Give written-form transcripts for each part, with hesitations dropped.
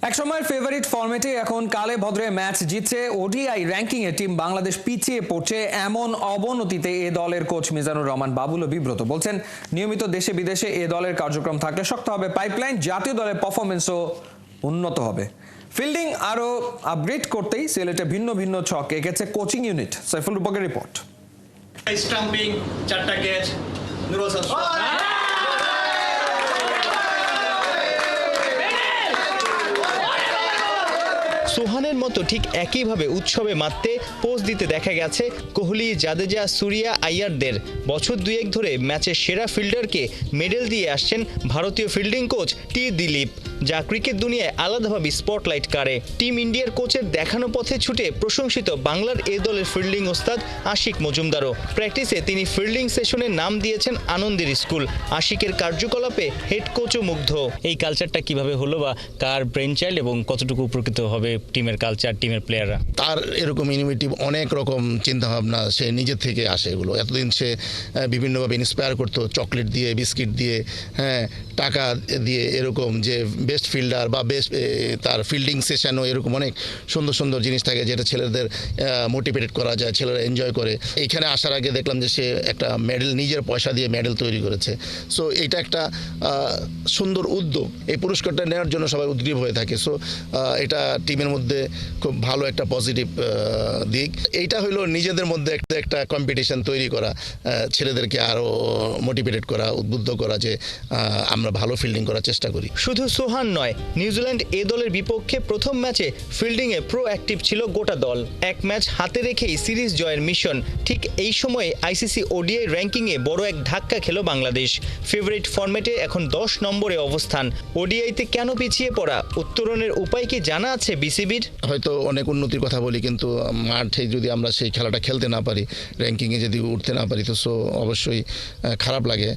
একসময়ের ফেভারিট ফরম্যাটে এখন কালে ভদ্রে ম্যাচ জিতছে। ওডিআই র্যাঙ্কিং এ টিম বাংলাদেশ পিছিয়ে পড়ছে। এমন অবনতিতে এ দলের কোচ মিজানুর রহমান বাবুলও বিব্রত। বলছেন নিয়মিত দেশে বিদেশে এ দলের কার্যক্রম থাকলে শক্ত হবে পাইপলাইন, জাতীয় দলের পারফরমেন্সও উন্নত হবে। ফিল্ডিং আরো আপগ্রেড করতেই সিলেটে ভিন্ন ভিন্ন ছক এঁকেছে কোচিং ইউনিট। সাইফুল রূপকের রিপোর্ট। স্টাম্পিং, চারটা ক্যাচ, নুরুল হাসান। সোহানের মতো ঠিক একইভাবে উৎসবে মাততে পোজ দিতে দেখা গেছে কোহলি, জাদেজা, সুরিয়া, আইয়ারদের। বছর দুয়েক ধরে ম্যাচের সেরা ফিল্ডারকে মেডেল দিয়ে আসছেন ভারতীয় ফিল্ডিং কোচ টি দিলীপ, যা ক্রিকেট দুনিয়ায় আলাদাভাবে স্পটলাইট কাড়ে। টিম ইন্ডিয়ার কোচের দেখানো পথে ছুটে প্রশংসিত বাংলার এ দলের ফিল্ডিং ওস্তাদ আশিক মজুমদারও। প্র্যাকটিসে তিনি ফিল্ডিং সেশনের নাম দিয়েছেন আনন্দের স্কুল। আশিকের কার্যকলাপে হেড কোচও মুগ্ধ। এই কালচারটা কিভাবে হলো বা কার ব্রেন চাইল্ড এবং কতটুকু উপকৃত হবে টিমের কালচার, টিমের প্লেয়াররা? তার এরকম ইনোভেটিভ অনেক রকম চিন্তাভাবনা সে নিজের থেকে আসে। এগুলো এতদিন সে বিভিন্নভাবে ইন্সপায়ার করতো, চকলেট দিয়ে, বিস্কিট দিয়ে, টাকা দিয়ে, এরকম যে বেস্ট ফিল্ডার বা বেস্ট তার ফিল্ডিং সেশনও এরকম অনেক সুন্দর সুন্দর জিনিস থাকে যেটা ছেলেদের মোটিভেটেড করা যায়, ছেলেরা এনজয় করে। এইখানে আসার আগে দেখলাম যে সে একটা মেডেল, নিজের পয়সা দিয়ে মেডেল তৈরি করেছে। সো এইটা একটা সুন্দর উদ্যোগ। এই পুরস্কারটা নেওয়ার জন্য সবাই উদ্গ্রীব হয়ে থাকে। সো এটা টিমের মধ্যে খুব ভালো একটা পজিটিভ দিক। এইটা হলো নিজেদের মধ্যে একটা কম্পিটিশন তৈরি করা, ছেলেদেরকে আরও মোটিভেটেড করা, উদ্বুদ্ধ করা যে আমরা ভালো ফিল্ডিং করার চেষ্টা করি। শুধু সোহান নয়, নিউজিল্যান্ড এ দলের বিপক্ষে প্রথম ম্যাচে ফিল্ডিংয়ে প্রো অ্যাক্টিভ ছিল গোটা দল। এক ম্যাচ হাতে রেখেই সিরিজ জয়ের মিশন। ঠিক এই সময়ে আইসিসি ওডিআই র্যাঙ্কিংয়ে বড় এক ধাক্কা খেল বাংলাদেশ। ফেভারিট ফরম্যাটে এখন 10 নম্বরে অবস্থান। ওডিআইতে কেন পিছিয়ে পড়া, উত্তরণের উপায় কি জানা আছে বিসিবির? হয়তো অনেক উন্নতির কথা বলি, কিন্তু মাঠে যদি আমরা সেই খেলাটা খেলতে না পারি, র্যাঙ্কিংয়ে যদি উঠতে না পারি, তো অবশ্যই খারাপ লাগে।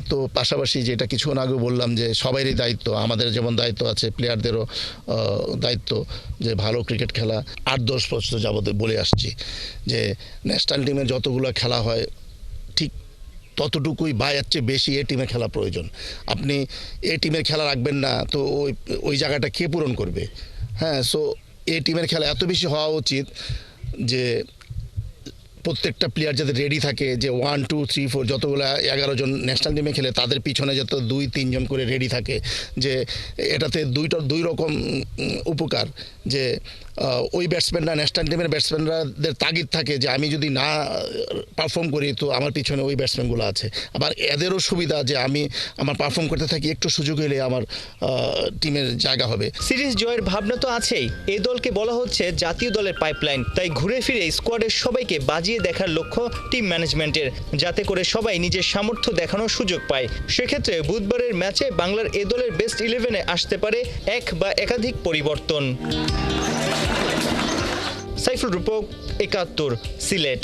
তো পাশাপাশি যেটা কিছুক্ষণ আগে বললাম যে সবারই দায়িত্ব, আমাদের যেমন দায়িত্ব আছে, প্লেয়ারদেরও দায়িত্ব যে ভালো ক্রিকেট খেলা। 8-10 বছর যাবত বলে আসছি যে ন্যাশনাল টিমের যতগুলো খেলা হয় ঠিক ততটুকুই বা এর চেয়ে বেশি এ টিমে খেলা প্রয়োজন। আপনি এ টিমের খেলা রাখবেন না তো ওই জায়গাটা কে পূরণ করবে? সো এ টিমের খেলা এত বেশি হওয়া উচিত যে প্রত্যেকটা প্লেয়ার যাতে রেডি থাকে, যে 1, 2, 3, 4 যতগুলো 11 জন ন্যাশনাল টিমে খেলে তাদের পিছনে যত 2-3 জন করে রেডি থাকে। যে এটাতে দুই রকম উপকার, যে ওই ব্যাটসম্যানরা, ন্যাশনাল টিমের ব্যাটসম্যানরাদের তাগিদ থাকে যে আমি যদি না পারফর্ম করি তো আমার পিছনে ওই ব্যাটসম্যানগুলো আছে। আবার এদেরও সুবিধা যে আমি আমার পারফর্ম করতে থাকি, একটু সুযোগ এলে আমার টিমের জায়গা হবে। সিরিজ জয়ের ভাবনা তো আছেই। এই দলকে বলা হচ্ছে জাতীয় দলের পাইপলাইন। তাই ঘুরে ফিরে স্কোয়াডের সবাইকে বাজিয়ে দেখার লক্ষ্য টিম ম্যানেজমেন্টের, যাতে করে সবাই নিজের সামর্থ্য দেখানোর সুযোগ পায়। সেক্ষেত্রে বুধবারের ম্যাচে বাংলার এ দলের বেস্ট 11-এ আসতে পারে এক বা একাধিক পরিবর্তন। সাইফুল রূপক, 71, সিলেট।